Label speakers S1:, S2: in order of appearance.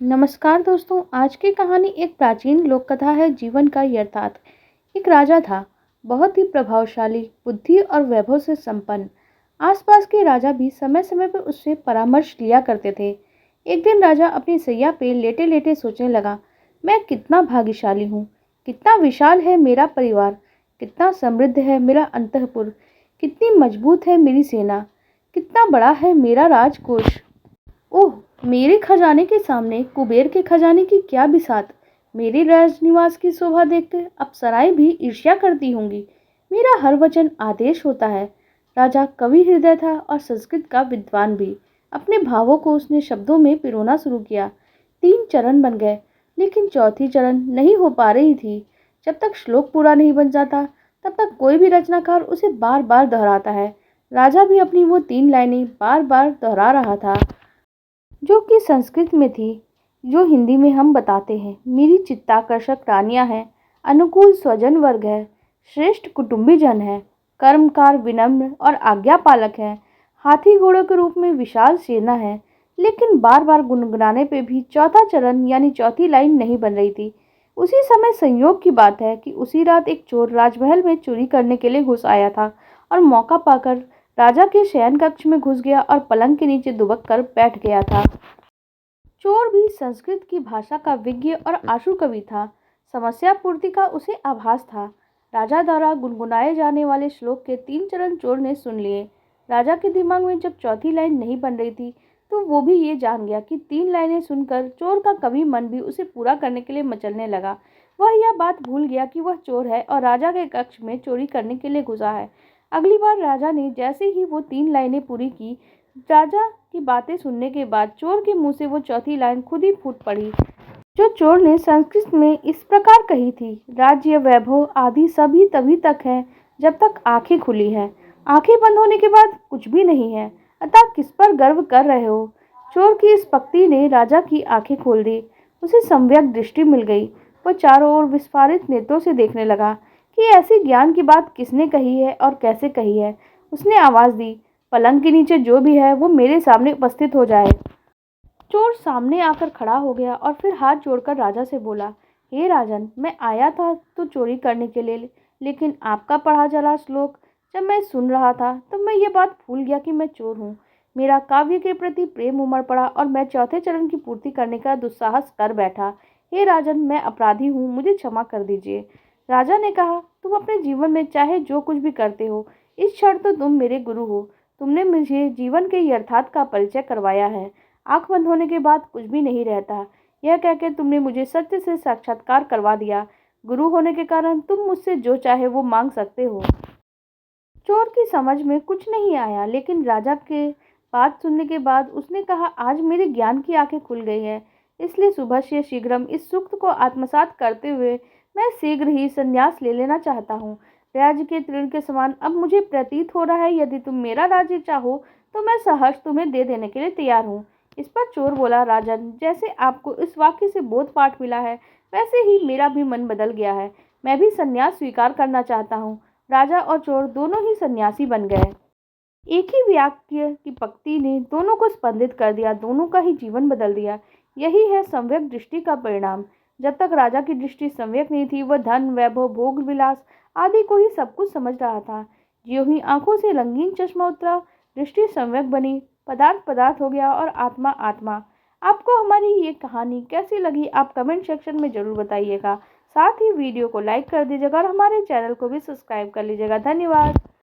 S1: नमस्कार दोस्तों। आज की कहानी एक प्राचीन लोक कथा है, जीवन का यथार्थ। एक राजा था, बहुत ही प्रभावशाली, बुद्धि और वैभव से संपन्न। आसपास के राजा भी समय समय पर उससे परामर्श लिया करते थे। एक दिन राजा अपनी सैया पे लेटे लेटे सोचने लगा, मैं कितना भाग्यशाली हूँ, कितना विशाल है मेरा परिवार, कितना समृद्ध है मेरा अंतःपुर, कितनी मजबूत है मेरी सेना, कितना बड़ा है मेरा राजकोष। ओह! मेरे खजाने के सामने कुबेर के खजाने की क्या बिसात। मेरे राजनिवास की शोभा देखकर अप्सराएं भी ईर्ष्या करती होंगी। मेरा हर वचन आदेश होता है। राजा कवि हृदय था और संस्कृत का विद्वान भी। अपने भावों को उसने शब्दों में पिरोना शुरू किया। 3 चरण बन गए, लेकिन चौथी चरण नहीं हो पा रही थी। जब तक श्लोक पूरा नहीं बन जाता, तब तक कोई भी रचनाकार उसे बार बार दोहराता है। राजा भी अपनी वो 3 लाइनें बार बार दोहरा रहा था, जो कि संस्कृत में थी, जो हिंदी में हम बताते हैं। मेरी चित्ताकर्षक रानियां हैं, अनुकूल स्वजन वर्ग है, श्रेष्ठ कुटुंबी जन है, कर्मकार विनम्र और आज्ञा पालक है, हाथी घोड़ों के रूप में विशाल सेना है। लेकिन बार बार गुनगुनाने पे भी चौथा चरण यानी चौथी लाइन नहीं बन रही थी। उसी समय संयोग की बात है कि उसी रात एक चोर राजमहल में चोरी करने के लिए घुस आया था और मौका पाकर राजा के शयन कक्ष में घुस गया और पलंग के नीचे दुबक कर बैठ गया था। चोर भी संस्कृत की भाषा का विज्ञ और आशु कवि था। समस्या पूर्ति का उसे आभास था। राजा द्वारा गुनगुनाए जाने वाले श्लोक के 3 चरण चोर ने सुन लिए। राजा के दिमाग में जब चौथी लाइन नहीं बन रही थी, तो वो भी ये जान गया कि 3 लाइनें सुनकर चोर का कवि मन भी उसे पूरा करने के लिए मचलने लगा। वह यह बात भूल गया कि वह चोर है और राजा के कक्ष में चोरी करने के लिए घुसा है। अगली बार राजा ने जैसे ही वो 3 लाइनें पूरी की, राजा की बातें सुनने के बाद चोर के मुंह से वो चौथी लाइन खुद ही फूट पड़ी, जो चोर ने संस्कृत में इस प्रकार कही थी, राज्य वैभव आदि सभी तभी तक है जब तक आंखें खुली है। आंखें बंद होने के बाद कुछ भी नहीं है, अतः किस पर गर्व कर रहे हो। चोर की इस पक्ति ने राजा की आंखें खोल दी। उसे सम्यक दृष्टि मिल गई। वह चारों ओर विस्फारित नेत्रों से देखने लगा कि ऐसी ज्ञान की बात किसने कही है और कैसे कही है। उसने आवाज दी, पलंग के नीचे जो भी है वो मेरे सामने उपस्थित हो जाए। चोर सामने आकर खड़ा हो गया और फिर हाथ जोड़कर राजा से बोला, हे राजन, मैं आया था तो चोरी करने के लिए, लेकिन आपका पढ़ा चला श्लोक जब मैं सुन रहा था तब मैं ये बात भूल गया कि मैं चोर हूँ। मेरा काव्य के प्रति प्रेम उमड़ पड़ा और मैं चौथे चरण की पूर्ति करने का दुस्साहस कर बैठा। हे राजन, मैं अपराधी हूँ, मुझे क्षमा कर दीजिए। राजा ने कहा, तुम अपने जीवन में चाहे जो कुछ भी करते हो, इस क्षण तो तुम मेरे गुरु हो। तुमने मुझे जीवन के यथार्थ का परिचय करवाया है। आंख बंद होने के बाद कुछ भी नहीं रहता, यह कहकर तुमने मुझे सत्य से साक्षात्कार करवा दिया। गुरु होने के कारण तुम मुझसे जो चाहे वो मांग सकते हो। चोर की समझ में कुछ नहीं आया, लेकिन राजा के बात सुनने के बाद उसने कहा, आज मेरे ज्ञान की आंखें खुल गई है, इसलिए सुबह से शीघ्रम इस सूक्त को आत्मसात करते हुए मैं शीघ्र ही संन्यास ले लेना चाहता हूँ। राज्य के तृण के समान अब मुझे प्रतीत हो रहा है, यदि तुम मेरा राज्य चाहो तो मैं सहर्ष तुम्हें दे देने के लिए तैयार हूँ। इस पर चोर बोला, राजन, जैसे आपको इस वाक्य से बोध पाठ मिला है, वैसे ही मेरा भी मन बदल गया है। मैं भी संन्यास स्वीकार करना चाहता हूँ। राजा और चोर दोनों ही सन्यासी बन गए। एक ही वाक्य की पंक्ति ने दोनों को स्पंदित कर दिया, दोनों का ही जीवन बदल दिया। यही है सम्यक दृष्टि का परिणाम। जब तक राजा की दृष्टि सम्यक नहीं थी, वह धन वैभव भोग विलास आदि को ही सब कुछ समझ रहा था। ज्यों ही आंखों से रंगीन चश्मा उतरा, दृष्टि सम्यक बनी, पदार्थ पदार्थ हो गया और आत्मा आत्मा। आपको हमारी ये कहानी कैसी लगी, आप कमेंट सेक्शन में जरूर बताइएगा। साथ ही वीडियो को लाइक कर दीजिएगा और हमारे चैनल को भी सब्सक्राइब कर लीजिएगा। धन्यवाद।